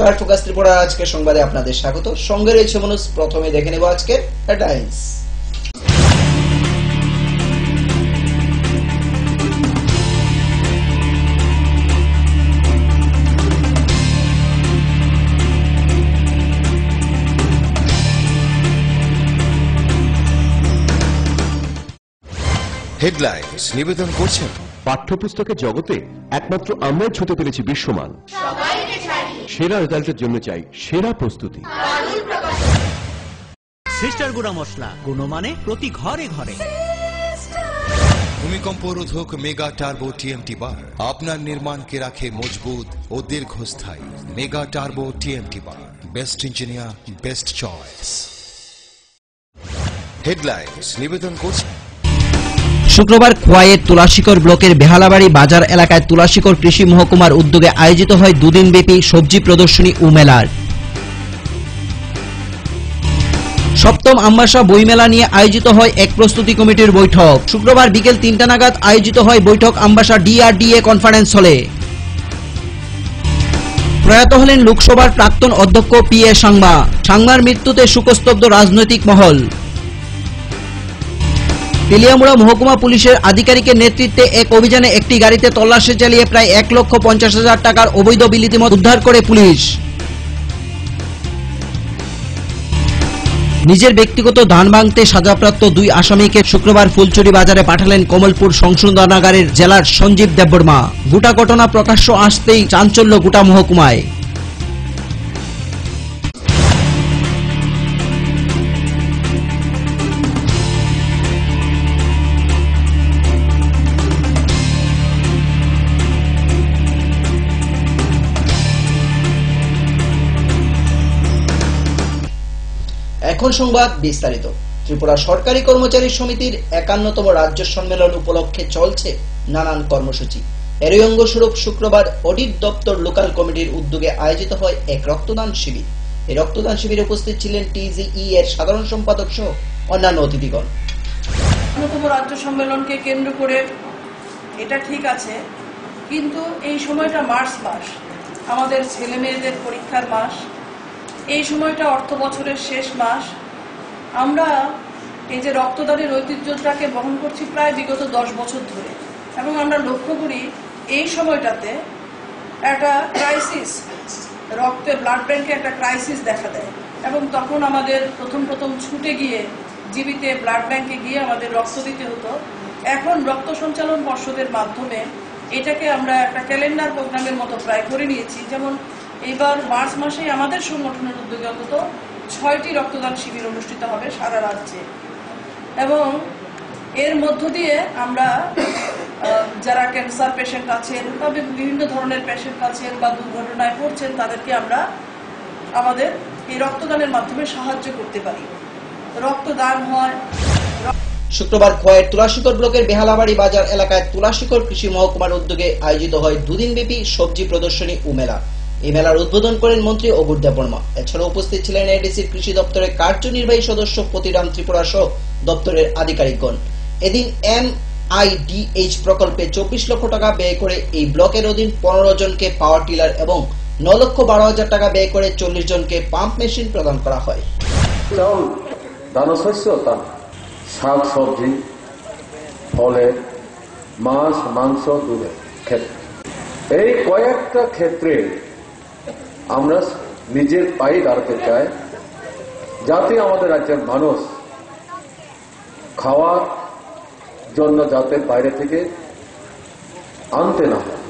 নমস্কার, ফোকাস ত্রিপুরা আজকের সংবাদে আপনাদের স্বাগত। সঙ্গে রয়েছে মনোজ। প্রথমে দেখে নেব আজকের হেডলাইন্স। হেডলাইন্স নিবেদন করছেন পাঠ্যপুস্তকের জগতে একমাত্র আমরাই ছুঁতে পেরেছি বিশ্বমান। সেরা রেজাল্টের জন্য চাই সেরা প্রস্তুতি। সিস্টার গুঁড়া মশলা, গুণমানে প্রতি ঘরে ঘরে। ভূমিকম্প রোধক মেগা টার্বো টিএমটি বার আপনার নির্মাণকে রাখে মজবুত ও দীর্ঘস্থায়ী। মেগা টার্বো টিএমটি বার, best engineer, best choice. Headlines নিবেদন করছেন শুক্রবার খোয়াইয়ের তুলাশিকর ব্লকের বেহালাবাড়ি বাজার এলাকায় তুলাশিকর কৃষি মহকুমার উদ্যোগে আয়োজিত হয় দুদিনব্যাপী সবজি প্রদর্শনী ও মেলার সপ্তম আমবাসা বইমেলা নিয়ে আয়োজিত হয় এক প্রস্তুতি কমিটির বৈঠক। শুক্রবার বিকেল ৩টা নাগাদ আয়োজিত হয় বৈঠক আমবাসা ডিআরডিএ কনফারেন্স হলে। প্রয়াত হলেন লোকসভার প্রাক্তন অধ্যক্ষ পি.এ. সাংমা। সাংমার মৃত্যুতে শোকস্তব্ধ রাজনৈতিক মহল। তেলিয়ামুড়া মহকুমা পুলিশের আধিকারিকের নেতৃত্বে এক অভিযানে একটি গাড়িতে তল্লাশি চালিয়ে প্রায় ১,৫০,০০০ টাকার অবৈধ বিলিতি মদ উদ্ধার করে পুলিশ। নিজের ব্যক্তিগত ধান ভাঙতে সাজাপ্রাপ্ত ২ আসামিকে শুক্রবার ফুলচুরি বাজারে পাঠালেন কমলপুর সংশোধনাগারের জেলার সঞ্জীব দেববর্মা। গোটা ঘটনা প্রকাশ্য আসতেই চাঞ্চল্য গোটা মহকুমায়। এখন সংবাদ বিস্তারিত। ত্রিপুরা সরকারি কর্মচারী সমিতির ৫১তম রাজ্য সম্মেলন উপলক্ষে চলছে নানান কর্মসূচি। এরই অঙ্গস্বরূপ শুক্রবার অডিট দপ্তর লোকাল কমিটির উদ্যোগে আয়োজিত হয় এক রক্তদান শিবির। এই রক্তদান শিবিরে উপস্থিত ছিলেন টিজিই এর সাধারণ সম্পাদক সহ অন্যান্য অতিথিগণ। ৫১তম রাজ্য সম্মেলনকে কেন্দ্র করে এটা ঠিক আছে, কিন্তু এই সময়টা মার্চ মাস, আমাদের ছেলে মেয়েদের পরীক্ষার মাস। এই সময়টা অর্থ বছরের শেষ মাস। আমরা এই যে রক্তদানের ঐতিহ্যটাকে বহন করছি প্রায় বিগত ১০ বছর ধরে, এবং আমরা লক্ষ্য করি এই সময়টাতে একটা ক্রাইসিস, রক্তের ব্লাড ব্যাংকে একটা ক্রাইসিস দেখা দেয়, এবং তখন আমাদের প্রথম ছুটে গিয়ে জীবিতে ব্লাড ব্যাংকে গিয়ে আমাদের রক্ত দিতে হতো। এখন রক্ত সঞ্চালন পর্ষদের মাধ্যমে এটাকে আমরা একটা ক্যালেন্ডার প্রোগ্রামের মতো প্রায় করে নিয়েছি। যেমন এবার মার্চ মাসে আমাদের সংগঠনের উদ্যোগে অন্তত ৬টি রক্তদান শিবির অনুষ্ঠিত হবে সারা রাজ্যে, এবং এর মধ্য দিয়ে আমরা যারা ক্যান্সার পেশেন্ট আছেন বা বিভিন্ন ধরনের পেশেন্ট আছেন বা দুর্ঘটনায় পড়ছেন তাদেরকে আমরা আমাদের এই রক্তদানের মাধ্যমে সাহায্য করতে পারি। রক্তদান হয়। শুক্রবার খোয়াইয়ের তুলাশিকর ব্লকের বেহালাবাড়ি বাজার এলাকায় তুলাশিকর কৃষি মহকুমার উদ্যোগে আয়োজিত হয় দুদিনব্যাপী সবজি প্রদর্শনী ও মেলা। এই মেলার উদ্বোধন করেন মন্ত্রী অগুর দেববর্মা। এছাড়া উপস্থিত ছিলেন এডিসির কৃষি দপ্তরের কার্যনির্বাহী সদস্য পতিরাম ত্রিপুরা সহ দপ্তরের আধিকারিকগণ। এদিন MIDH প্রকল্পে ২৪ লক্ষ টাকা ব্যয় করে এই ব্লকের অধীন ১৫ জনকে পাওয়ার টিলার এবং ৯,১২,০০০ টাকা ব্যয় করে ৪০ জনকে পাম্প মেশিন প্রদান করা হয়। চাউল, দানশস্য, শাক সবজি, ফলের, মাছ, মাংস, দুধের ক্ষেত্রে, এই কয়েকটা ক্ষেত্রে আমরা নিজের পায়ে দাঁড়াতে চাই, যাতে আমাদের রাজ্যের মানুষ খাওয়ার জন্য যাতে বাইরে থেকে আনতে না হয়,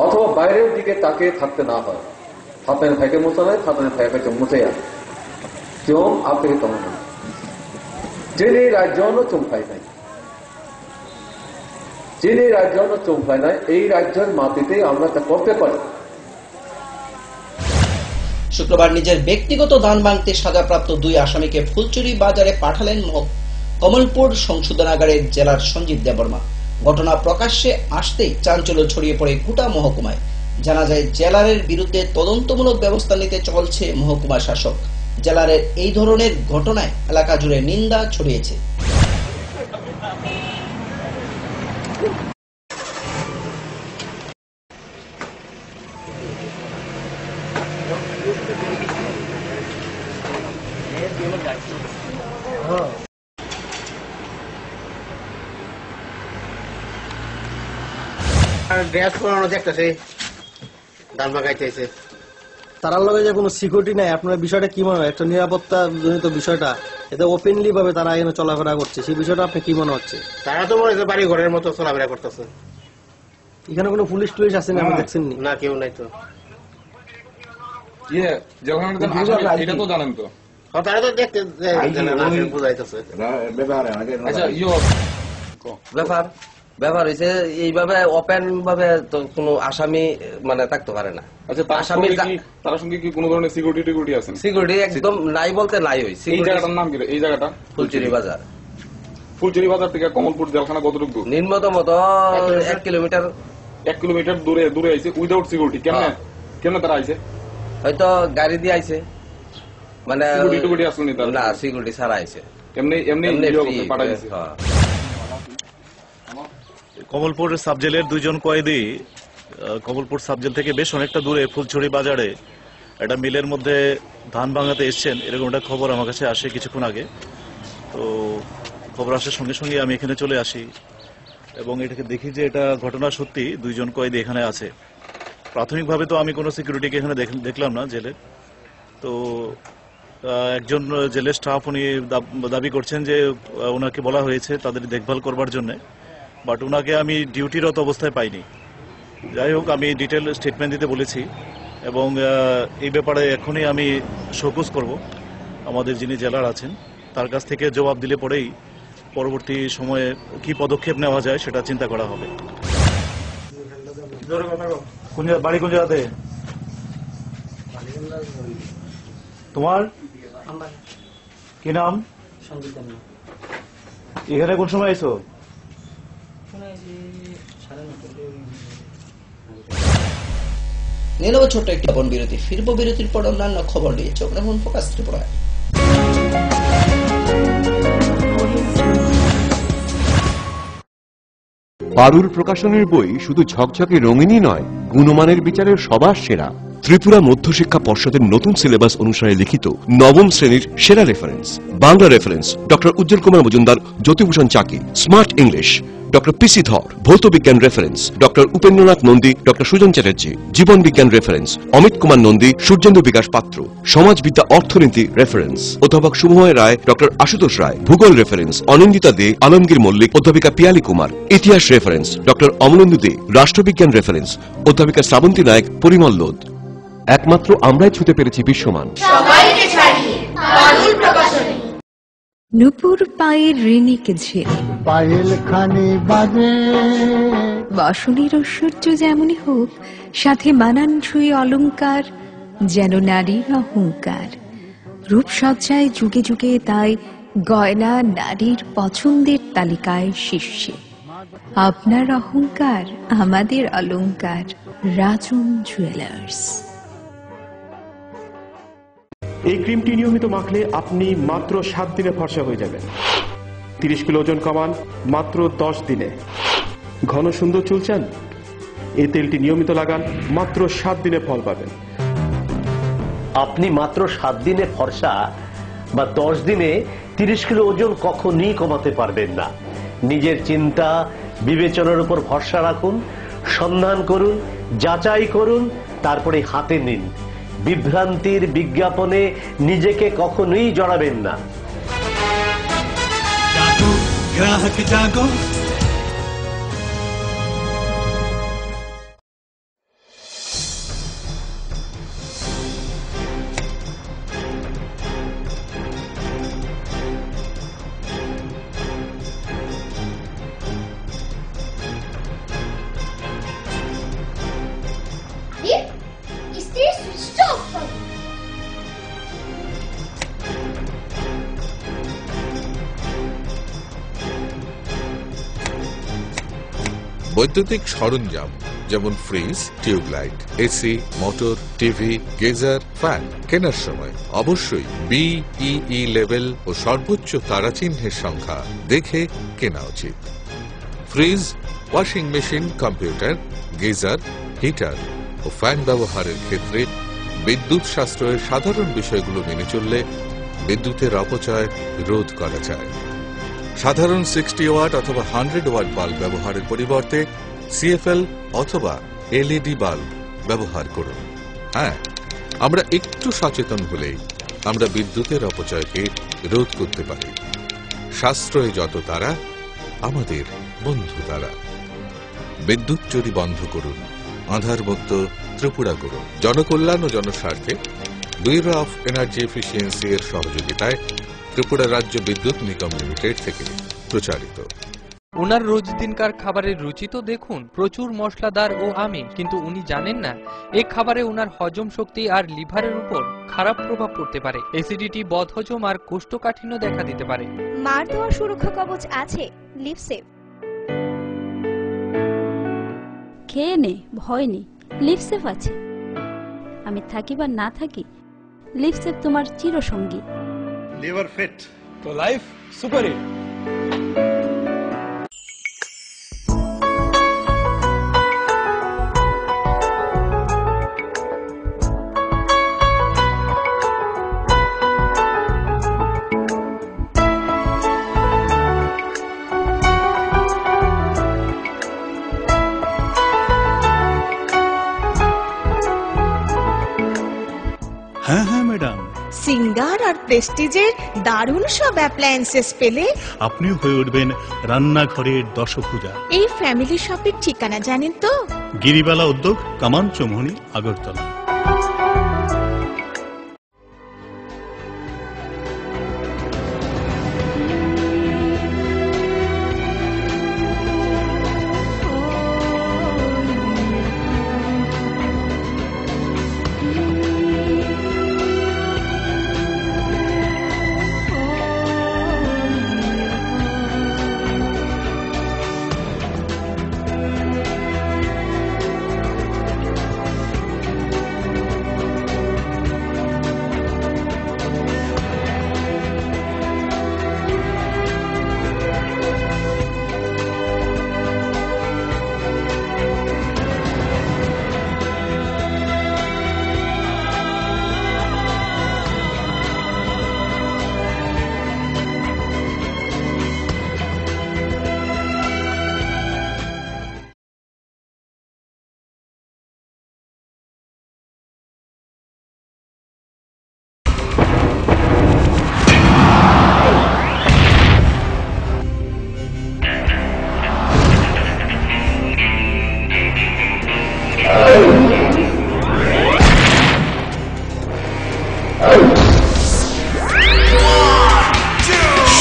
অথবা বাইরের দিকে তাকিয়ে থাকতে না হয়। হাতের ফেঁকে মোছা নেয়, হাতের ফেঁকে চুমুচে যায়, চুম আপনি তেমন যিনি রাজ্য চুমফাই নাই, যিনি রাজ্য চুমফাই নাই, এই রাজ্যের মাটিতে আমরা তা করতে পারি। শুক্রবার নিজের ব্যক্তিগত দান ভাঙতে সাজাপ্রাপ্ত ২ আসামিকে ফুলচুরি বাজারে পাঠালেন কমলপুর সংশোধনাগারের জেলার সঞ্জীব দেববর্মা। ঘটনা প্রকাশ্যে আসতেই চাঞ্চল্য ছড়িয়ে পড়ে গোটা মহকুমায়। জানা যায়, জেলারের বিরুদ্ধে তদন্তমূলক ব্যবস্থা নিতে চলছে মহকুমা শাসক। জেলারের এই ধরনের ঘটনায় এলাকা জুড়ে নিন্দা ছড়িয়েছে। ড্রেস পরানো দেখতেছে ধান বাগাইতেছে তারার লগে যে কোনো সিকিউরিটি নাই, আপনার বিষয়টা কি মনে হয়? একটা নিরাপত্তা জনিত বিষয়টা, এতে ওপেনলি ভাবে তারা এখানে চলাফেরা করছে, সেই বিষয়টা আপনি কি মনে হচ্ছে? তারা তো মনে হচ্ছে বাড়ি ঘরের মতো চলাফেরা করতেছে। এখানে কোনো পুলিশ টুলিশ আছে না? দেখছেন না, কেউ নাই তো। এটা তো জানেন তো, তারা তো দেখতে বুঝাইতেছে। ব্যাপার হয়েছে এইভাবে ওপেন ভাবে তো কোনো আসামি মানে থাকতে পারে না। আচ্ছা, আসামি তার সঙ্গে কি কোনো ধরনের সিকিউরিটি আছে? সিকিউরিটি একদম নাই বলতে নাই। ওই এই জায়গাটার নাম কি? এই জায়গাটা ফুলচুরি বাজার। ফুলচুরি বাজার থেকে কমলপুর জেলখানা কতটুকু দূর? নিম্নতম 1 কিলোমিটার। 1 কিলোমিটার দূরে আইছে উইদাউট সিকিউরিটি। কেমনে তারা আইছে? হয়তো গাড়ি দিয়ে আইছে, মানে সিকিউরিটি আসলে না, সিকিউরিটি ছাড়া আইছে, এমনি পাঠাই দিছে। কমলপুর সাবজেলের 2 জন কয়েদি কমলপুর সাবজেল থেকে বেশ অনেকটা দূরে ফুলছড়ি বাজারে একটা মিলের মধ্যে ধান ভাঙাতে এসছেন, এরকম একটা খবর আমার কাছে আসে কিছুক্ষণ আগে। তো খবর আসার সঙ্গে সঙ্গে আমি এখানে চলে আসি এবং এটাকে দেখি যে এটা ঘটনা সত্যি, 2 জন কয়েদি এখানে আছে। প্রাথমিকভাবে তো আমি কোনো সিকিউরিটিকে এখানে দেখলাম না জেলে। তো একজন জেলের স্টাফ উনি দাবি করছেন যে ওনাকে বলা হয়েছে তাদের দেখভাল করবার জন্য, বাট ওনাকে আমি ডিউটিরত অবস্থায় পাইনি। যাই হোক, আমি ডিটেল স্টেটমেন্ট দিতে বলেছি এবং এই ব্যাপারে এখনই আমি শোকজ করব আমাদের যিনি জেলার আছেন, তার কাছ থেকে জবাব দিলে পরেই পরবর্তী সময়ে কি পদক্ষেপ নেওয়া যায় সেটা চিন্তা করা হবে। বাড়ি কোন জায়গাতে তোমার? কি নাম? এখানে কোন সময় আইছো? নিয়ে নেব ছোট্ট একটি বিরতি। ফিরবো বিরতির পর অন্যান্য খবর নিয়ে। চোখ রাখুন ফোকাস ত্রিপুরায়। পারুল প্রকাশনের বই শুধু ঝকঝকে রঙিনই নয়, গুণমানের বিচারের সবার সেরা। ত্রিপুরা মধ্যশিক্ষা পর্ষদের নতুন সিলেবাস অনুসারে লিখিত 9ম শ্রেণীর সেরা reference. Bangla reference doctor Ujjwal Kumar Majumdar, Jyotibhushan Chaki. Smart English doctor PC Dhar. ভৌত বিজ্ঞান reference doctor Upendranath Nandi, doctor Sujan Chatterjee. জীবন বিজ্ঞান রেফারেন্স অমিত কুমার নন্দী, সূর্যেন্দু বিকাশ পাত্র। সমাজবিদ্যা অর্থনীতি রেফারেন্স অধ্যাপক শুভময় রায়, ডক্টর আশুতোষ রায়। ভূগোল রেফারেন্স অনিন্দিতা দে, আলমগীর মল্লিক, অধ্যাপিকা পিয়ালি কুমার। ইতিহাস রেফারেন্স ডক্টর অমলেন্দু দে। রাষ্ট্রবিজ্ঞান রেফারেন্স অধ্যাপিকা শ্রাবন্তী নায়ক, পরিমল লোধ। একমাত্র আমরাই ছুতে পেরেছি বিশ্বমান। নুপুর পায়ের ঋণিকে ঝিল পায়েল খানে বাজে, বাসনের ঐশ্বর্য যেমনই হোক, সাথে মানানসই অলংকার, যেন নারীর অহংকার। রূপসজ্জায় যুগে যুগে তাই গয়না নারীর পছন্দের তালিকায় শীর্ষে। আপনার অহংকার আমাদের অলংকার। রাজন জুয়েলার্স। এই ক্রিমটি নিয়মিত মাখলে আপনি মাত্র 7 দিনে ফর্সা হয়ে যাবেন। 30 কিলো ওজন কমান মাত্র 10 দিনে। ঘন সুন্দর চুল চান? এই তেলটি নিয়মিত লাগান, মাত্র 7 দিনে ফল পাবেন। আপনি মাত্র 7 দিনে ফর্সা বা 10 দিনে 30 কিলো ওজন কখনই কমাতে পারবেন না। নিজের চিন্তা বিবেচনার উপর ভরসা রাখুন, সন্ধান করুন, যাচাই করুন, তারপরে হাতে নিন। বিভ্রান্তির বিজ্ঞাপনে নিজেকে কখনোই জড়াবেন না। গ্রাহক জাগো। বৈদ্যুতিক সরঞ্জাম যেমন fridge, tubelight, AC, motor, TV, geyser, fan কেনার সময় অবশ্যই BEE লেভেল ও সর্বোচ্চ তারাচিহ্নের সংখ্যা দেখে কেনা উচিত। Fridge, washing machine, computer, geyser, heater ও ফ্যান ব্যবহারের ক্ষেত্রে বিদ্যুৎ সাশ্রয়ের সাধারণ বিষয়গুলো মেনে চললে বিদ্যুতের অপচয় রোধ করা যায়। সাধারণ 60 ওয়াট অথবা 100 ওয়াট বাল্ব ব্যবহারের পরিবর্তে সিএফএল অথবা এলইডি বাল্ব ব্যবহার করুন। হ্যাঁ, আমরা একটু সচেতন হলেই আমরা বিদ্যুতের অপচয়কে রোধ করতে পারি। সাশ্রয় যত তারা, আমাদের বন্ধু তারা। বিদ্যুৎ চুরি বন্ধ করুন, আধারমুক্ত ত্রিপুরা করুন। জনকল্যাণ ও জনস্বার্থে ব্যুরো অফ এনার্জি এফিসিয়েন্সি এর সহযোগিতায় ত্রিপুরা রাজ্য বিদ্যুৎ নিগম লিমিটেড থেকে প্রচারিত। ওনার রোজ দিনকার খাবারের রুচি তো দেখুন, প্রচুর মশলাদার ও আমিষ, কিন্তু উনি জানেন না এই খাবারে ওনার হজম শক্তি আর লিভারের উপর খারাপ প্রভাব পড়তে পারে। অ্যাসিডিটি, বদহজম আর কোষ্ঠকাঠিন্য দেখা দিতে পারে। মার দেওয়া সুরক্ষা কবচ আছে লিভসেভ। খেয়ে নে, ভয় নেই, লিভসেভ আছে। আমি থাকি বা না থাকি, লিভসেভ তোমার চিরসঙ্গী। লিভার ফিট তো লাইফ সুপার হিট। হ্যাঁ হ্যাঁ ম্যাডাম, সিঙ্গার আর প্রেস্টিজের দারুণ সব অ্যাপ্লায়েন্সেস পেলে আপনিও হয়ে উঠবেন রান্নাঘরের দশভুজা। এই ফ্যামিলি শপের ঠিকানা জানেন তো? গিরিবালা উদ্যোগ, কামান চৌমুহনী, আগরতলা।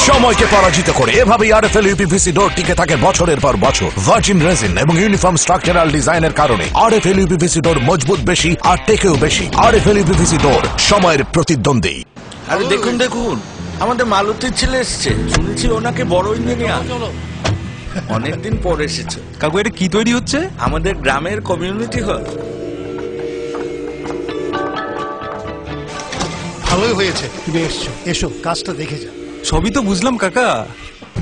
সময়কে পরাজিত করে এভাবেই আরএফএল ইউপিভিসি ডোর টিকে থাকে বছরের পর বছর। ভার্জিন রেজিন এবং ইউনিফর্ম স্ট্রাকচারাল ডিজাইনের কারণে আরএফএল ইউপিভিসি ডোর মজবুত বেশি আর টেকেও বেশি। আরএফএল ইউপিভিসি ডোর, সময়ের প্রতিদ্বন্দ্বী। আরে দেখুন দেখুন, আমাদের মালতীর ছেলে এসছে, শুনছি ওনাকে বড় ইঞ্জিনিয়ার। অনেকদিন পর এসেছে। কাকু, এটা কি তৈরি হচ্ছে? আমাদের গ্রামের কমিউনিটি হল। ভালোই হয়েছে তুমি এসছো, এসো কাজটা দেখে যা। সবই তো বুঝলাম কাকা,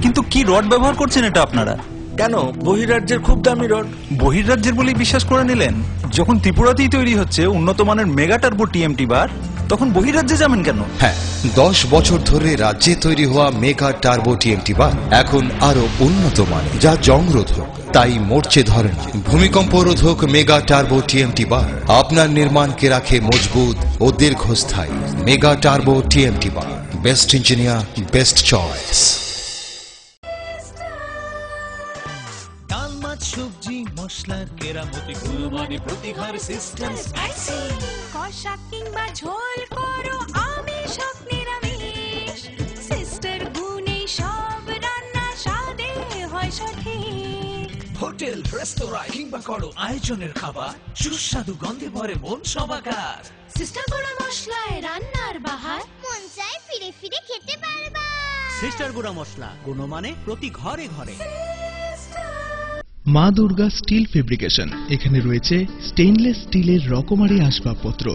কিন্তু কি রড ব্যবহার করছেন এটা আপনারা? কেন, বহিরাজ্যের খুব দামি রড। বহিরাজ্যের বলেই বিশ্বাস করে নিলেন? যখন ত্রিপুরাতেই তৈরি হচ্ছে উন্নত মানের মেগা টার্বো টিএমটি বার, তখন বহিরাজ্যে যাবেন কেন? হ্যাঁ, 10 বছর ধরে রাজ্যে তৈরি হওয়া মেগা টার্বো টিএমটি বার এখন আরো উন্নত মানের, যা জংরোধক, তাই মরচে ধরে না। ভূমিকম্প রোধক মেগা টার্বো টিএমটি বার আপনার নির্মাণকে রাখে মজবুত ও দীর্ঘস্থায়ী। মেগা টার্বো টিএমটি বার, বেস্ট ইঞ্জিনিয়ার, বেস্ট চয়েস। ডাল, মাছ, সবজি, মশলার কেরামতি, গুণমানে প্রতিঘর সিস্টেম স্পাইসি। কষা কিংবা ঝোল করো আমিষ হোক নিরামিষ, সিস্টার গুণে সব রান্না স্বাদে হয় সঠিক। হোটেল, রেস্তোরাঁ কিংবা করো আয়োজনের খাবার, সুস্বাদু গন্ধে ভরে মন সবাকার। সিস্টার গুঁড়া মশলায় রান্নার বাহার, মন চায় ফিরে ফিরে খেতে পারবা। সিস্টার গুঁড়া মশলা, গুণমানে প্রতি ঘরে ঘরে। মা দুর্গা স্টিল ফেব্রিকেশন, এখানে রয়েছে স্টেইনলেস স্টিলের রকমারি আসবাবপত্র,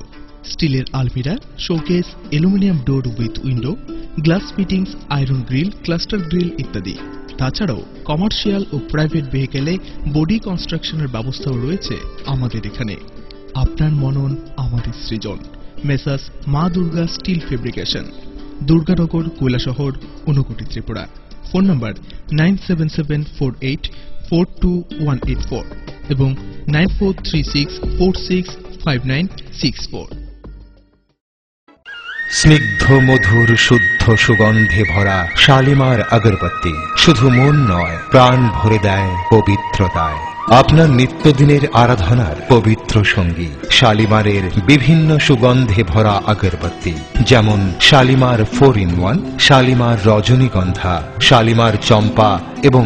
স্টিলের আলমিরা, showcase, aluminium door with window, glass fittings, iron grill, cluster grill ইত্যাদি। তাছাড়াও কমার্শিয়াল ও প্রাইভেট ভেহিকেলে বডি কনস্ট্রাকশনের ব্যবস্থাও রয়েছে আমাদের এখানে। আপনার মনন আমাদের সৃজন। মেসার্স মা Durga steel fabrication, Durganagar, Kailashahar, Unakoti, Tripura. Phone number 9774842184 এবং 9436465964। স্নিগ্ধ মধুর শুদ্ধ সুগন্ধে ভরা শালিমার আগরবাতি শুধু মন নয়, প্রাণ ভরে দেয় পবিত্রতায়। আপনার নিত্যদিনের আরাধনার পবিত্র সঙ্গী শালিমারের বিভিন্ন সুগন্ধে ভরা আগরবাতি, যেমন শালিমার 4-in-1, শালিমার রজনীগন্ধা, শালিমার চম্পা এবং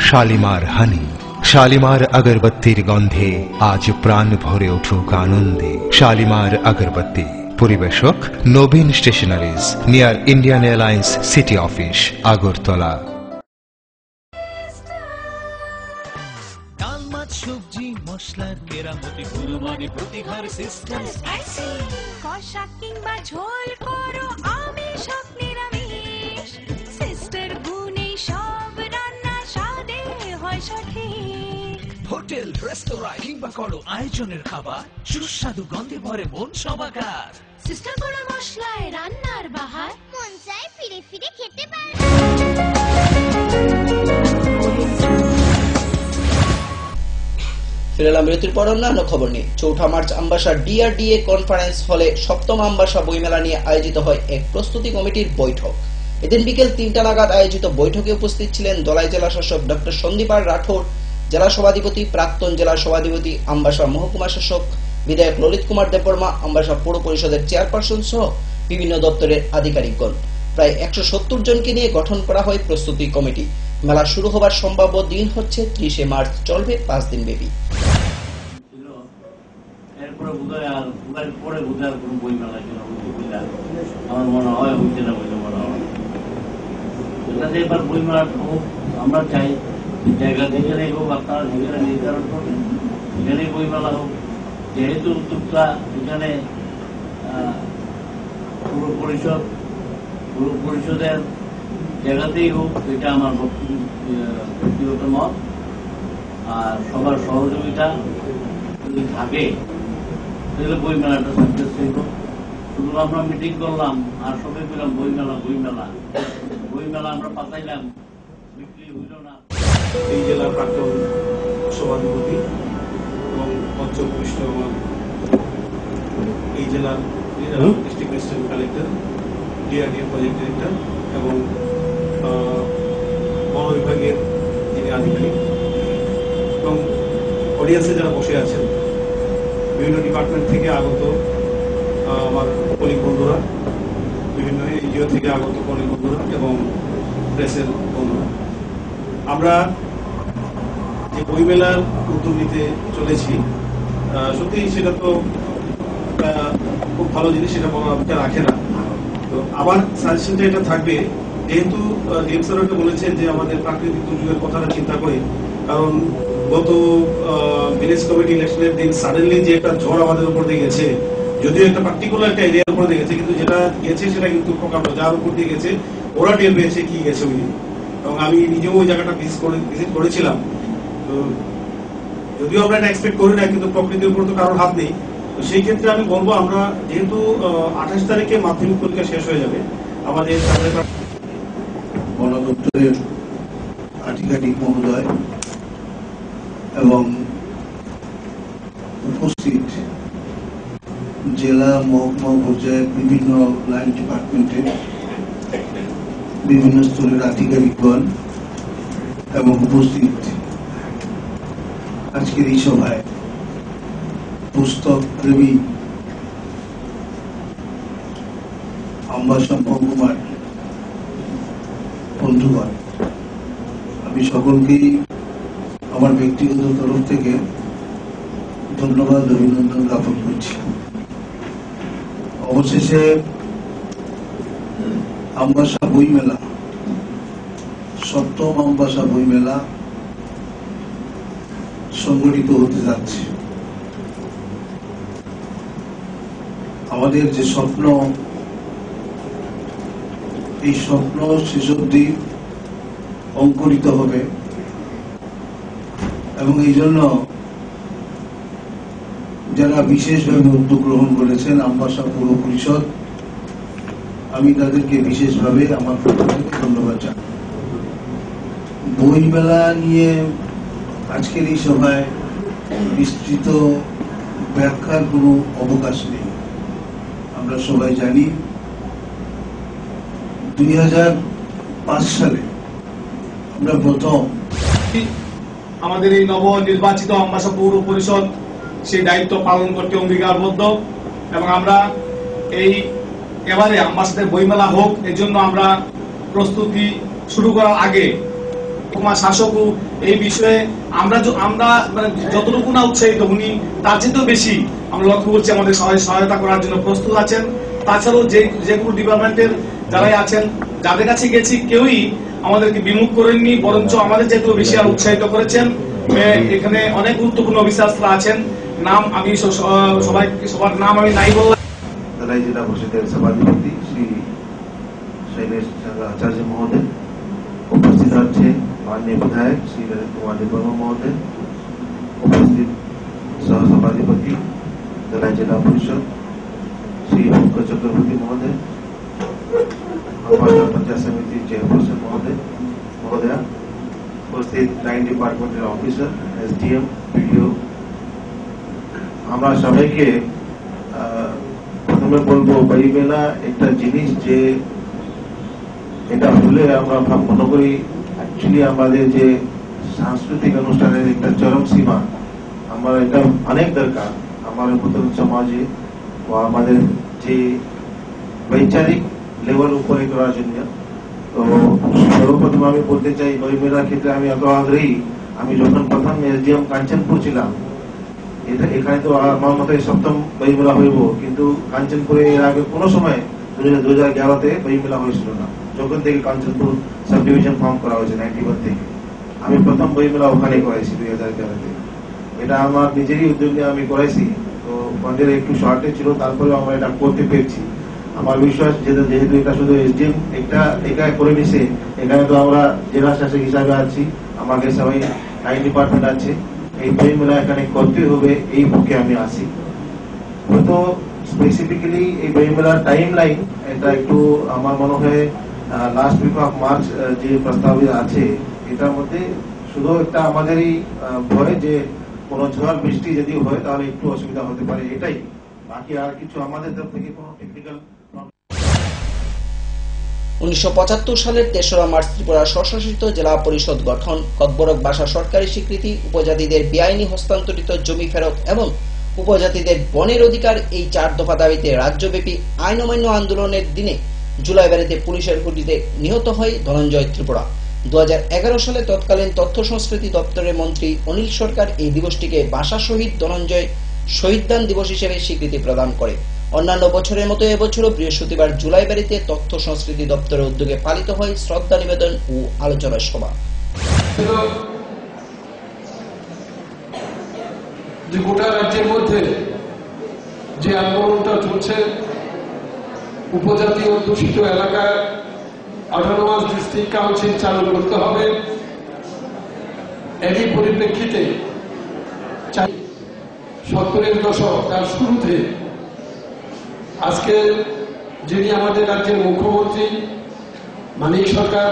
শালিমার হানি। শালিমার আগরবাতির গন্ধে আজ প্রাণ ভরে উঠুক আনন্দে। শালিমার আগরবাতি। পরিবেশক Nabin stationeries, near Indian Airlines city office, Agartala. ডাল, মাছ, সবজি, মশলার কেরামতি, গুণমানে প্রতিভার সিস্টেম। কষা কিংবা ঝোল করো আমিষ হোক নিরামিষ, সিস্টার গুণে সব রান্না স্বাদে হয় সঠিক। হোটেল, রেস্তোরাঁ কিংবা করো আয়োজনের খাবার, সুস্বাদু গন্ধে ভরে মন সবাকার। সিস্টার গুঁড়ো মশলায় রান্নার বাহার, মন চায় ফিরে ফিরে খেতে পারে। ফিরে এলাম বিরতির পর অন্যান্য খবর নিয়ে। 4 মার্চ আমবাসা ডিআরডিএ কনফারেন্স হলে 7ম আমবাসা বইমেলা নিয়ে আয়োজিত হয় এক প্রস্তুতি কমিটির বৈঠক। এদিন বিকেল 3টা নাগাদ আয়োজিত বৈঠকে উপস্থিত ছিলেন দলাই জেলা শাসক ডক্টর সন্দীপ আর রাঠোর, জেলা সভাধিপতি, প্রাক্তন জেলা সভাধিপতি, আমবাসা মহকুমা শাসক বিধায়ক ললিত কুমার দেববর্মা, আমবাসা পৌর পরিষদের চেয়ারপারসন সহ বিভিন্ন দপ্তরের আধিকারিকগণ। প্রায় 170 জনকে নিয়ে গঠন করা হয় প্রস্তুতি কমিটি। মেলা শুরু হবার সম্ভাব্য দিন হচ্ছে 30 মার্চ, চলবে 5 দিন ব্যাপী। আমার মনে হয় হচ্ছে না বলে মনে হয়। এবার বইমেলা আমরা চাই জায়গা যেখানে হোক, আপনারা যেখানে নির্ধারণ করবেন সেখানে বইমেলা হোক। যেহেতু উদ্যোক্তা এখানে পুরো পরিষদের জায়গাতেই হোক, এটা আমার ব্যক্তিগত মত। আর সবার সহযোগিতা যদি থাকে তাহলে বইমেলাটা সাকসেস হইব। শুধু আমরা মিটিং করলাম আর সবাই পেলাম বইমেলা বইমেলা বইমেলা আমরা পাতাইলাম, বিক্রি হইল না। এই জেলার প্রাক্তন সভাধিপতি এবং পঞ্চকৃষ্ণ এই জেলার district magistrate collector, DRDA project director এবং মহাবিভাগের যিনি আধিকারিক এবং অডিয়েন্সে যারা বসে আছেন, বিভিন্ন ডিপার্টমেন্ট থেকে আগত আমার কলিগ বন্ধুরা, বিভিন্ন এনজিও থেকে আগত কলিগ বন্ধুরা এবং প্রেসের বন্ধুরা, আমরা যে বইমেলার উদ্যোগ নিতে চলেছি সত্যি সেটা তো খুব ভালো জিনিস, সেটা বলা রাখে না। তো আমার সাজেশনটা এটা থাকবে, যেহেতু ডিএম স্যার বলেছেন যে আমাদের প্রাকৃতিক দুর্যোগের কথাটা চিন্তা করে, কারণ গত ভিলেজ কমিটি ইলেকশনের দিন সাডেনলি যে একটা ঝড় আমাদের উপর দিয়ে গেছে, যদিও একটা পার্টিকুলার একটা এরিয়ার উপর দিয়ে গেছে, কিন্তু যেটা গেছে সেটা কিন্তু প্রকাণ্ড, যার উপর দিয়ে গেছে ওরা টের পেয়েছে কি গেছে ওই দিন। এবং আমি নিজেও ওই জায়গাটা ভিজিট করেছিলাম। তো যদিও আমরা এটা এক্সপেক্ট করি না, কিন্তু প্রকৃতির উপর তো কারোর হাত নেই। তো সেই ক্ষেত্রে আমি বলবো, আমরা যেহেতু 28 তারিখে মাধ্যমিক পরীক্ষা শেষ হয়ে যাবে, আমাদের বন দপ্তরের আধিকারিক মহোদয় এবং উপস্থিত জেলা মহকুমা পর্যায়ে বিভিন্ন লাইন ডিপার্টমেন্টের বিভিন্ন স্তরের আধিকারিকগণ এবং উপস্থিত আজকের এই সভায় পুস্তক প্রেমী আমবাসা মহকুমার বন্ধুগণ, আমি সকলকেই আমার ব্যক্তিগত তরফ থেকে ধন্যবাদ, অভিনন্দন জ্ঞাপন করছি। অবশেষে আমবাসা বইমেলা, 7ম আমবাসা বইমেলা সংগঠিত হতে যাচ্ছে। আমাদের যে স্বপ্ন, এই স্বপ্ন শেষ অবধি অঙ্কুরিত হবে এবং এই জন্য যারা বিশেষভাবে উদ্যোগ গ্রহণ করেছেন, আমবাসা পৌর পরিষদ, আমি তাদেরকে বিশেষভাবে আমার ধন্যবাদ জানাই। বইমেলা নিয়ে আজকের এই সভায় বিস্তৃত ব্যাখ্যার কোনো অবকাশ নেই। আমরা সবাই জানি 2005 সালে আমরা প্রথম আমাদের এই নবনির্বাচিত আমবাসা পৌর পরিষদ সেই দায়িত্ব পালন করতে অঙ্গীকারবদ্ধ এবং আমরা এবারে আমবাসাতে বইমেলা হোক এর জন্য আমরা প্রস্তুতি শুরু করার আগে শাসকও এই বিষয়ে আমরা যতটুকু না উৎসাহিত উনি তার চেয়েও বেশি আমরা লক্ষ্য করছি আমাদের সহায়তা করার জন্য প্রস্তুত আছেন। তাছাড়াও যে কোনো ডিপার্টমেন্টের যারাই আছেন যাদের কাছে গেছি কেউই আমাদেরকে বিমুখ করেননি, বরঞ্চ আমাদের যেহেতু বেশি আর উৎসাহিত করেছেন। এখানে অনেক গুরুত্বপূর্ণ অফিসাররা আছেন, নাম আমি সবার নাম আমি নাই বললাম। ধলাই জেলা পরিষদের সভাধিপতি শ্রী शैलेश आचार्य महोदय, उपस्थित আছে माननीय विधायक श्री नरेंद्र कुमार देवर्मा महोदय, उपस्थित सहसभाधिपति धलाई जिला परिषद श्री पंकज चक्रवर्ती महोदय, अम्बासडर पंचायत समिति चेयरपर्सन महोदया, उपस्थित लाइन डिपार्टमेंटेर ऑफिसर एसडीएम बीडीओ, আমরা সবাইকে প্রথমে বলবো বইমেলা একটা জিনিস যে এটা হলে আমরা মনে করি অ্যাকচুয়ালি আমাদের যে সাংস্কৃতিক অনুষ্ঠানের একটা চরম সীমা, আমার এটা অনেক দরকার আমাদের মতন সমাজে বা আমাদের যে বৈচারিক লেভেল উপরে করার জন্য। তো সর্বপ্রথম আমি বলতে চাই বইমেলার ক্ষেত্রে আমি এত আগ্রহী, আমি যখন প্রথম এসডিএম কাঞ্চনপুর ছিলাম, এখানে তো আমার মতো সপ্তম বইমেলা হইব, কিন্তু কাঞ্চনপুরে এর আগে কোনো সময় 2011-তে বইমেলা হয়েছিল না, যখন থেকে কাঞ্চনপুর সাব ডিভিশন ফর্ম করা হয়েছে 91 থেকে। আমি প্রথম বইমেলা ওখানে করাইছি 2011-তে। এটা আমার নিজেরই উদ্যোগ নিয়ে আমি করাইছি। তো ফান্ডের একটু শর্টেজ ছিল, তারপরে আমরা এটা করতে পেরেছি। আমার বিশ্বাস যেহেতু এটা শুধু এসডিএম একা করে নিছে, এখানে তো আমরা জেলা শাসক হিসাবে আছি, আমাদের সবাই আইন ডিপার্টমেন্ট আছে, এই বইমেলা এখানে করতে হবে এই পক্ষে আমি আসি। হয়তো স্পেসিফিক্যালি এই বইমেলার টাইম লাইন এটা একটু আমার মনে হয় লাস্ট উইক অফ মার্চ যে প্রস্তাবিত আছে, এটার মধ্যে শুধু একটা আমাদেরই ভয় যে কোনো ঝড় বৃষ্টি যদি হয় তাহলে একটু অসুবিধা হতে পারে, এটাই। বাকি আর কিছু আমাদের তরফ থেকে কোনো টেকনিক্যাল। 1975 সালের 3রা মার্চ ত্রিপুরা স্বশাসিত জেলা পরিষদ গঠন, ককবরক ভাষা সরকারি স্বীকৃতি, উপজাতিদের বেআইনি হস্তান্তরিত জমি ফেরত এবং উপজাতিদের বনের অধিকার, এই 4 দফা দাবিতে রাজ্যব্যাপী আইন অমান্য আন্দোলনের দিনে জুলাই বেড়াতে পুলিশের গুলিতে নিহত হয় ধনঞ্জয় ত্রিপুরা। 2011 সালে তৎকালীন তথ্য সংস্কৃতি দপ্তরের মন্ত্রী অনিল সরকার এই দিবসটিকে ভাষা শহীদ ধনঞ্জয় শহীদদান দিবস হিসেবে স্বীকৃতি প্রদান করে। অন্যান্য বছরের মতো এবছরও বৃহস্পতিবার জুলাই বেড়াতে তথ্য সংস্কৃতি দপ্তরের উদ্যোগে পালিত হয় শ্রদ্ধা নিবেদন ও আলোচনা সভা। যে গোটা রাজ্যের মধ্যে যে আন্দোলনটা চলছে, উপজাতি অধ্যুষিত এলাকায় অটোনমাস ডিস্ট্রিক্ট কাউন্সিল চালু করতে হবে, এরই পরিপ্রেক্ষিতে 70-এর দশক তার শুরুতে আজকে যিনি আমাদের রাজ্যের মুখ্যমন্ত্রী মানিক সরকার,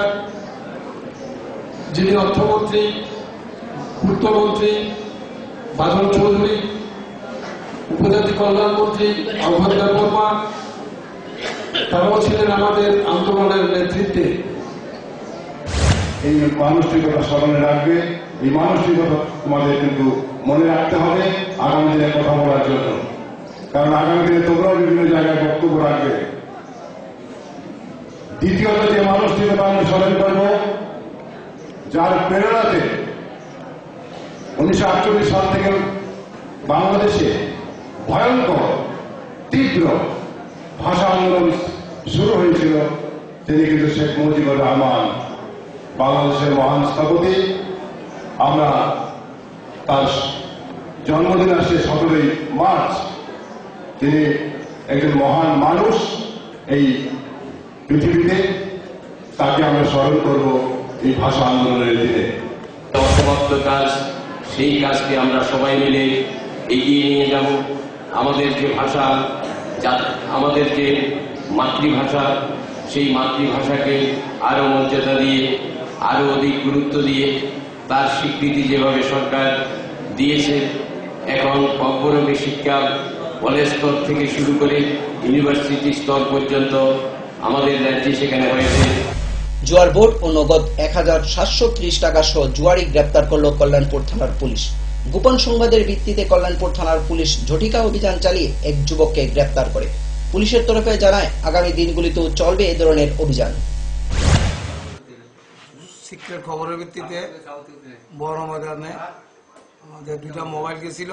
যিনি অর্থমন্ত্রী, পূর্তমন্ত্রী বাদল চৌধুরী, উপজাতি কল্যাণ মন্ত্রী অভয় দেববর্মা, তারাও ছিলেন আমাদের আন্দোলনের নেতৃত্বে। এই মানসিকতা স্মরণে রাখবে, এই মানসিকতা তোমাদের কিন্তু মনে রাখতে হবে আগামী দিনে কথা বলার জন্য, কারণ আগামী দিনে তোমরাও বিভিন্ন জায়গায় বক্তব্য রাখবে। দ্বিতীয়ত যে মানসিকতা আমি স্মরণ করব, যার প্রেরণাতে 1948 সাল থেকে বাংলাদেশে ভয়ঙ্কর তীব্র ভাষা আন্দোলন শুরু হয়েছিল, তিনি কিন্তু শেখ মুজিবুর রহমান, বাংলাদেশের মহান স্থপতি। আমরা তার জন্মদিন আসছে 17ই মার্চ। তিনি একজন মহান মানুষ এই পৃথিবীতে, তাকে আমরা স্মরণ করব এই ভাষা আন্দোলনের দিনে। অসমাপ্ত কাজ, সেই কাজকে আমরা সবাই মিলে এগিয়ে নিয়ে যাব। আমাদের যে ভাষা, আমাদের যে মাতৃভাষা, সেই মাতৃভাষাকে আরো মর্যাদা দিয়ে আরো অধিক গুরুত্ব দিয়ে তার স্বীকৃতি যেভাবে সরকার দিয়েছে, এখন অগ্রগতি শিক্ষা কলেজ স্তর থেকে শুরু করে ইউনিভার্সিটি স্তর পর্যন্ত আমাদের রাজ্যে সেখানে হয়েছে। জুয়ার বোর্ড ও নগদ 1730 টাকা সহ জুয়ারি গ্রেপ্তার করল কল্যাণপুর থানার পুলিশ। গোপন সংবাদের ভিত্তিতে কল্যাণপুর থানার পুলিশ ঝটিকা অভিযান চালিয়ে এক যুবককে গ্রেপ্তার করে। পুলিশের তরফে জানায় আগামী দিনগুলিতেও চলবে এ ধরনের অভিযান। শিক্ষার খবরের ভিত্তিতে বড় ময়দানে আমাদের 2টা মোবাইল গেছিল,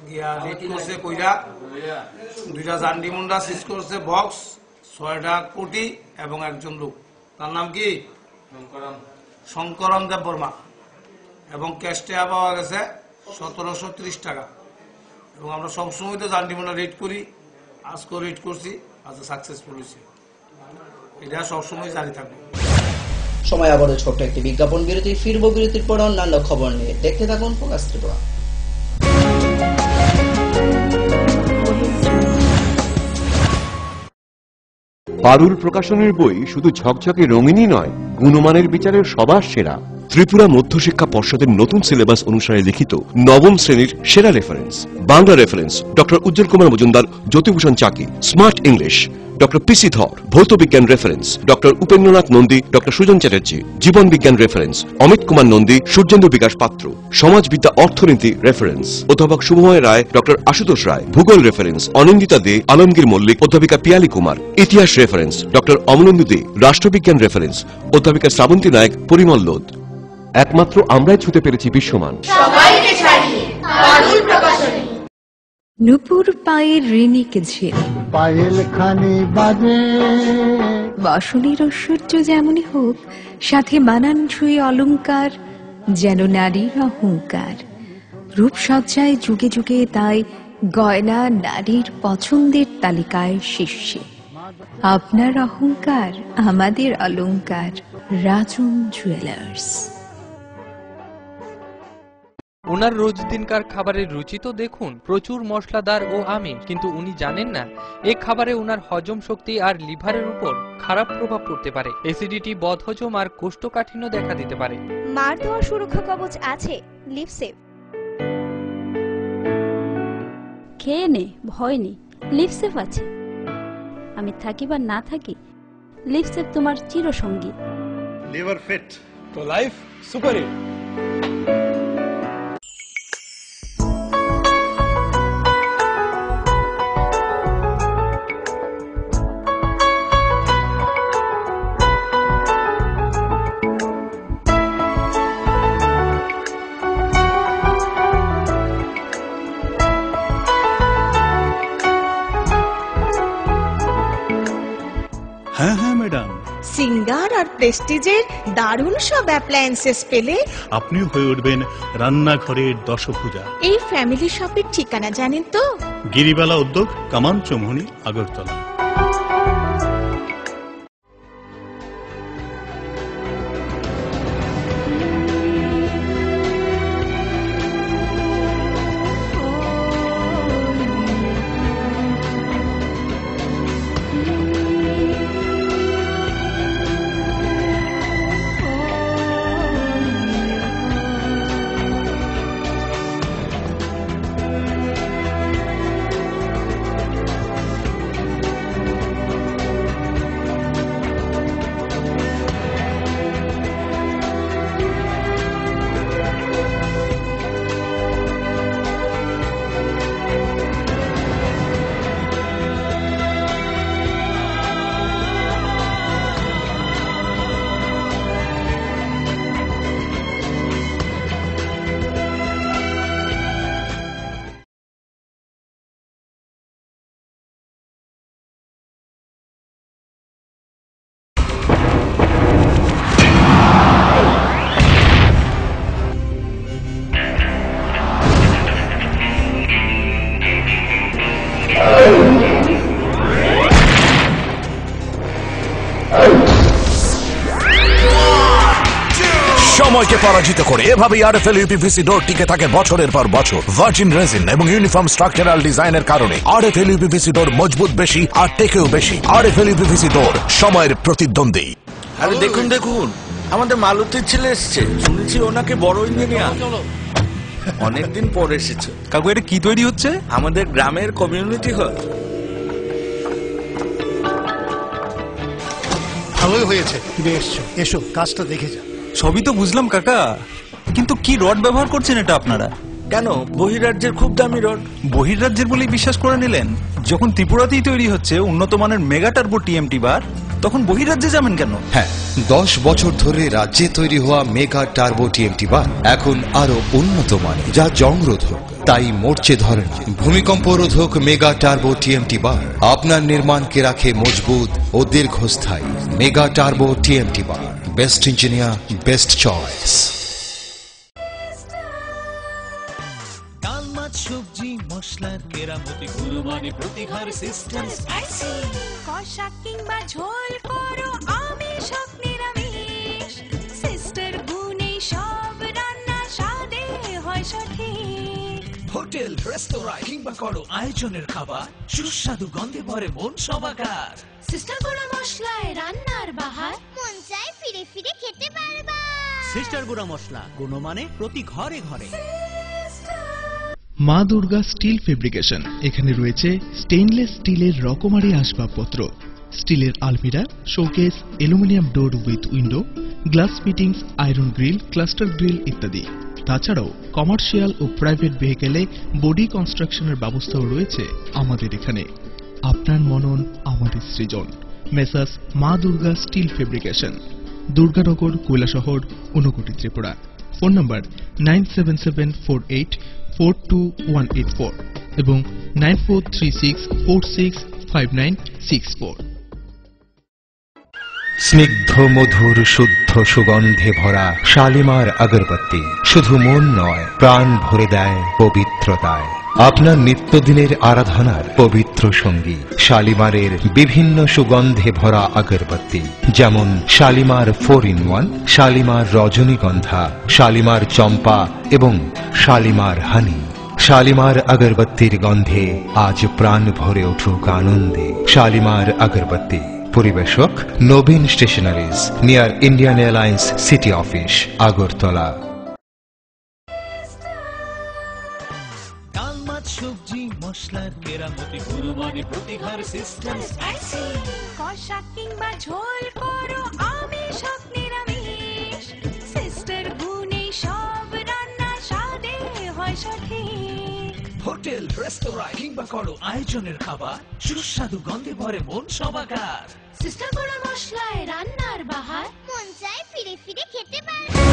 গিয়া রেড করছে কইরা 2টা জান্ডি মুন্ডা সিজ করছে বক্স, 6টা কোটি এবং একজন লোক, তার নাম কি শঙ্করম দেব বর্মা, এবং ক্যাশ টাকা পাওয়া গেছে 1730 টাকা। এবং আমরা সবসময় তো জান্ডি মুন্ডা রেড করি, আজকে রেড করছি, আজ সাকসেসফুল হয়েছে, এটা সবসময় জারি থাকবে। সময় আবারও ছোট্ট একটি বিজ্ঞাপন বিরতি, ফিরবো বিরতির পর অন্যান্য খবর নিয়ে। দেখতে থাকুন ফোকাস ত্রিপুরা। পারুল প্রকাশনের বই শুধু ঝকঝকে রঙিনই নয়, গুণমানের বিচারের সবার সেরা। ত্রিপুরা মধ্যশিক্ষা পর্ষদের নতুন সিলেবাস অনুসারে লিখিত নবম শ্রেণীর সেরা reference. Bangla reference doctor Ujjwal Kumar Majumdar, Jyotibhushan Chaki. Smart English doctor PC Dhar. ভৌত বিজ্ঞান reference doctor Upendranath Nandi, doctor Sujan Chatterjee. জীবন বিজ্ঞান রেফারেন্স অমিত কুমার নন্দী, সূর্যেন্দু বিকাশ পাত্র। সমাজবিদ্যা অর্থনীতি রেফারেন্স অধ্যাপক শুভময় রায়, ডক্টর আশুতোষ রায়। ভূগোল রেফারেন্স অনিন্দিতা দে, আলমগীর মল্লিক, অধ্যাপিকা পিয়ালি কুমার। ইতিহাস রেফারেন্স ডক্টর অমলেন্দু দে। রাষ্ট্রবিজ্ঞান রেফারেন্স অধ্যাপিকা শ্রাবন্তী নায়ক, পরিমল লোধ। একমাত্র আমরাই ছুতে পেরেছি বিশ্বমান। সবাইকে ছাড়িয়ে পারুল প্রকাশনী। নুপুর পায়ের ঋণিকে ঝিল পায়েল খানি বাজে, বাসনের ঐশ্বর্য যেমনই হোক, সাথে মানানসই অলংকার, যেন নারীর অহংকার। রূপসজ্জায় যুগে যুগে তাই গয়না নারীর পছন্দের তালিকায় শীর্ষে। আপনার অহংকার আমাদের অলংকার। রাজন জুয়েলার্স। ওনার রোজ দিনকার খাবারের রুচি তো দেখুন, প্রচুর মশলাদার ও আমিষ, কিন্তু উনি জানেন না এই খাবারে ওনার হজম শক্তি আর লিভারের উপর খারাপ প্রভাব পড়তে পারে। অ্যাসিডিটি, বদহজম আর কোষ্ঠকাঠিন্য দেখা দিতে পারে। মার দেওয়া সুরক্ষা কবচ আছে লিভসেভ। খেয়ে নে, ভয় নেই, লিভসেভ আছে। আমি থাকি বা না থাকি, লিভসেভ তোমার চিরসঙ্গী। লিভার ফিট তো লাইফ সুপার হিট। হ্যাঁ হ্যাঁ ম্যাডাম, সিঙ্গার আর প্রেস্টিজের দারুণ সব অ্যাপ্লায়েন্সেস পেলে আপনিও হয়ে উঠবেন রান্নাঘরের দশভুজা। এই ফ্যামিলি শপের ঠিকানা জানেন তো? গিরিবালা উদ্যোগ, কামান চৌমুহনী, আগরতলা। সময়কে পরাজিত করে এভাবেই আরএফএল ইউপিভিসি ডোর টিকে থাকে বছরের পর বছর। ভার্জিন রেজিন এবং ইউনিফর্ম স্ট্রাকচারাল ডিজাইনের কারণে আরএফএল ইউপিভিসি ডোর মজবুত বেশি আর টেকেও বেশি। আরএফএল ইউপিভিসি ডোর সময়ের প্রতিদ্বন্দ্বী। আরে দেখুন দেখুন, আমাদের মালতীর ছেলে এসছে, শুনেছি ওনাকে বড় ইঞ্জিনিয়ার। অনেকদিন পর এসেছে। কাকু এটা কি তৈরি হচ্ছে? আমাদের গ্রামের কমিউনিটি হল। ভালোই হয়েছে তুমি এসছো, এসো কাজটা দেখে যা। সবই তো বুঝলাম কাকা, কিন্তু কি রড ব্যবহার করছেন এটা আপনারা? কেন, বহিরাজ্যের খুব দামি রড। বহিরাজ্যের বলেই বিশ্বাস করে নিলেন? যখন ত্রিপুরাতেই তৈরি হচ্ছে উন্নত মানের মেগা টার্বো টিএমটি বার, তখন বহিরাজ্যে যাবেন কেন? হ্যাঁ, 10 বছর ধরে রাজ্যে তৈরি হওয়া মেগা টার্বো টিএমটি বার এখন আরো উন্নত মানের, যা জংরোধক, তাই মরচে ধরে না। ভূমিকম্প রোধক মেগা টার্বো টিএমটি বার আপনার নির্মাণকে রাখে মজবুত ও দীর্ঘস্থায়ী। মেগা টার্বো টিএমটি বার, বেস্ট ইঞ্জিনিয়ার, বেস্ট চয়েস। ডাল মাছ সবজি মশলার কেরামতি গুণমানে প্রতিঘার সিস্টেম স্পাইসি। কষা কিংবা ঝোল করো আমিষ হোক নিরামিষ, সিস্টার গুণে সব রান্না স্বাদে হয় সঠিক। হোটেল রেস্তোরাঁ কিংবা করো আয়োজনের খাবার, সুস্বাদু গন্ধে ভরে মন সবাকার। সিস্টার গুঁড়া মশলায় রান্নার বাহার, মন চায় ফিরে ফিরে খেতে পারবা। সিস্টার গুঁড়া মশলা, গুণমানে প্রতি ঘরে ঘরে। মা দুর্গা স্টিল ফেব্রিকেশন, এখানে রয়েছে স্টেইনলেস স্টিলের রকমারি আসবাবপত্র, স্টিলের আলমিরা, showcase, aluminium door with window, glass fittings, iron grill, cluster grill ইত্যাদি। তাছাড়াও কমার্শিয়াল ও প্রাইভেট ভেহিকেলে বডি কনস্ট্রাকশনের ব্যবস্থাও রয়েছে আমাদের এখানে। আপনার মনন আমাদের সৃজন। মেসার্স মা Durga steel fabrication, Durganagar, Kailashahar, Unakoti, Tripura. Phone number 9774842184 এবং 9436465964। স্নিগ্ধ মধুর শুদ্ধ সুগন্ধে ভরা শালিমার আগরবাতি শুধু মন নয়, প্রাণ ভরে দেয় পবিত্রতায়। আপনার নিত্যদিনের আরাধনার পবিত্র সঙ্গী শালিমারের বিভিন্ন সুগন্ধে ভরা আগরবাতি, যেমন শালিমার 4-in-1, শালিমার রজনীগন্ধা, শালিমার চম্পা এবং শালিমার হানি। শালিমার আগরবাতির গন্ধে আজ প্রাণ ভরে উঠুক আনন্দে। শালিমার আগরবাতি। পরিবেশক Nabin stationeries, near Indian Airlines city office, Agartala. ডাল মাছ সবজি মশলার কেরামতি গুণমানে প্রতিঘার সিস্টেম স্পাইসি। কষা কিংবা ঝোল করো আমিষ হোক নিরামিষ, সিস্টার গুণে সব রান্না স্বাদে হয় সঠিক। হোটেল রেস্তোরাঁ কিংবা করো আয়োজনের খাবার, সুস্বাদু গন্ধে ভরে মন সবাকার। সিস্টার গুঁড়া মশলায় রান্নার বাহার, মন চায় ফিরে ফিরে খেতে পারবা।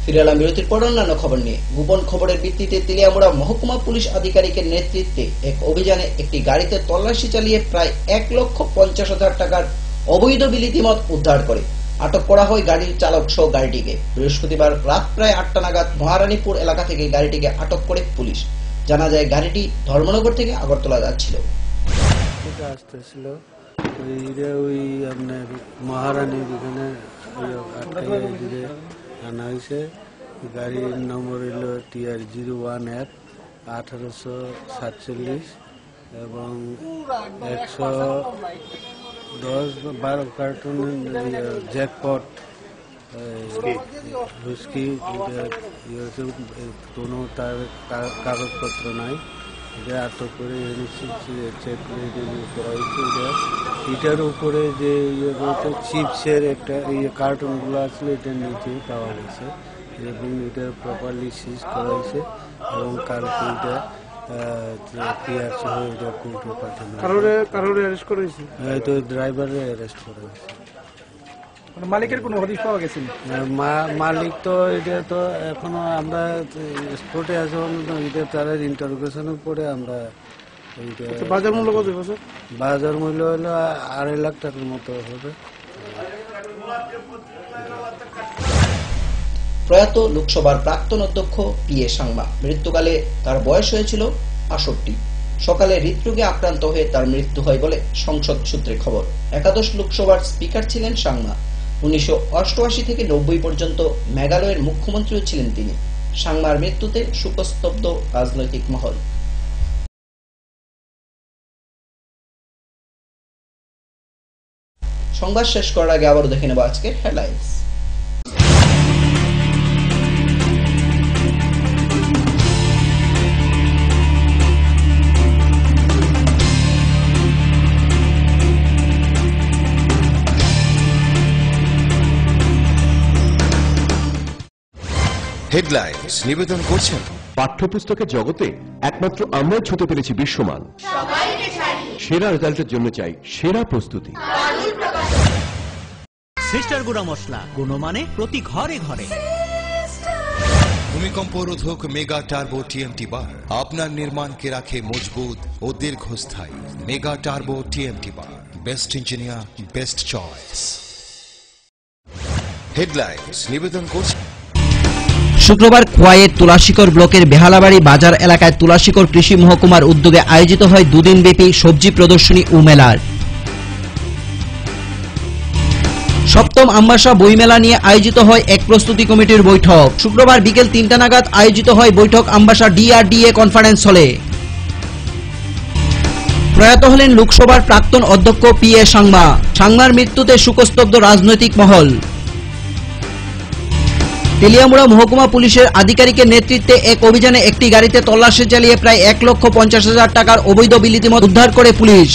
ফিরে এলাম বিরতির পর অন্যান্য খবর নিয়ে। গোপন খবরের ভিত্তিতে তেলিয়ামুড়া মহকুমা পুলিশ আধিকারিকের নেতৃত্বে এক অভিযানে একটি গাড়িতে তল্লাশি চালিয়ে প্রায় 1,50,000 টাকার অবৈধ বিলিতি মদ উদ্ধার করে আটক করা হয় গাড়ির চালক সহ গাড়িটিকে। বৃহস্পতিবার রাত প্রায় 8টা নাগাদ মহারানীপুর এলাকা থেকে গাড়িটিকে আটক করে পুলিশ। জানা যায় গাড়িটি ধর্মনগর থেকে আগরতলা যাচ্ছিল। আসতেছিল ওই আপনার মহারানীর এখানে আনা হয়েছে। গাড়ির নম্বর হলো TR01F 1847 এবং 110-12 কার্টুন জ্যাকপট হুস্কি। কোনো তার কাগজপত্র নাই, এটা আটক করে চেক করে করা হয়েছে। এটার উপরে যে চিপসের একটা কার্টুনগুলো আসলে এটার নিচে পাওয়া গেছে এবং এটা প্রপারলি সিজ করা হয়েছে এবং কালকে এটা পিআরস হয়ে এটা কোর্টে পাঠানো। কারোর অ্যারেস্ট করা হয়েছে? তো ড্রাইভারের অ্যারেস্ট করা হয়েছে। মালিকের কোনো হদিশ পাওয়া গেছে? মালিক তো এটা তো এখনো আমরা স্পটে আছে, এটা তাদের ইন্টারোগেশনের পরে আমরা। বাজার মূল্য কত? বাজার মূল্য হলো 2.5 লাখ টাকার মতো হবে। প্রয়াত লোকসভার প্রাক্তন অধ্যক্ষ PA সাংমা, মৃত্যুকালে তার বয়স হয়েছিল ৬৮। সকালে হৃদরোগে আক্রান্ত হয়ে তার মৃত্যু হয় বলে সংসদ সূত্রে খবর। একাদশ লোকসভার স্পিকার ছিলেন সাংমা। 1988 থেকে 90 পর্যন্ত মেঘালয়ের মুখ্যমন্ত্রীও ছিলেন তিনি। সাংমার মৃত্যুতে শোকস্তব্ধ রাজনৈতিক মহল। সংবাদ শেষ করার আগে আবারও দেখে নেব আজকের হেডলাইন্স। হেডলাইন্স নিবেদন করছেন পাঠ্যপুস্তকের জগতে একমাত্র আমরাই ছুঁতে পেরেছি বিশ্বমান। সেরা রেজাল্টের জন্য চাই সেরা প্রস্তুতি। সিস্টার গুঁড়া মশলা, গুণমানে প্রতি ঘরে ঘরে। ভূমিকম্প রোধক মেগা টার্বো টিএমটি বার আপনার নির্মাণকে রাখে মজবুত ও দীর্ঘস্থায়ী। মেগা টার্বো টিএমটি বার, best engineer, best choice. Headlines নিবেদন করছেন শুক্রবার খোয়াইয়ের তুলাশিকর ব্লকের বেহালাবাড়ি বাজার এলাকায় তুলাশিকর কৃষি মহকুমার উদ্যোগে আয়োজিত হয় দুদিনব্যাপী সবজি প্রদর্শনী ও মেলার। সপ্তম আমবাসা বইমেলা নিয়ে আয়োজিত হয় এক প্রস্তুতি কমিটির বৈঠক। শুক্রবার বিকেল 3টা নাগাদ আয়োজিত হয় বৈঠক আমবাসা ডিআরডিএ কনফারেন্স হলে। প্রয়াত হলেন লোকসভার প্রাক্তন অধ্যক্ষ পি.এ. সাংমা। সাংমার মৃত্যুতে শোকস্তব্ধ রাজনৈতিক মহল। তেলিয়ামুড়া মহকুমা পুলিশের আধিকারিকের নেতৃত্বে এক অভিযানে একটি গাড়িতে তল্লাশি চালিয়ে প্রায় 1,50,000 টাকার অবৈধ বিলিতি মদ উদ্ধার করে পুলিশ।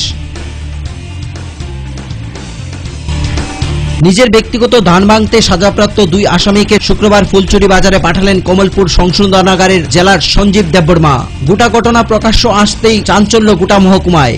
নিজের ব্যক্তিগত ধান ভাঙতে সাজাপ্রাপ্ত 2 আসামিকে শুক্রবার ফুলচুরি বাজারে পাঠালেন কমলপুর সংশোধনাগারের জেলার সঞ্জীব দেববর্মা। গোটা ঘটনা প্রকাশ্য আসতেই চাঞ্চল্য গোটা মহকুমায়।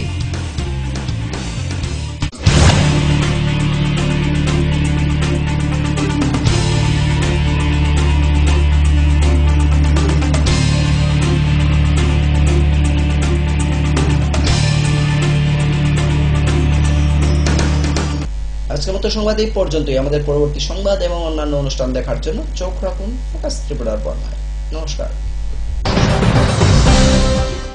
আজকের মতো সংবাদ এই পর্যন্তই। আমাদের পরবর্তী সংবাদ এবং অন্যান্য অনুষ্ঠান দেখার জন্য চোখ রাখুন ফোকাস ত্রিপুরার পর্দায়। নমস্কার।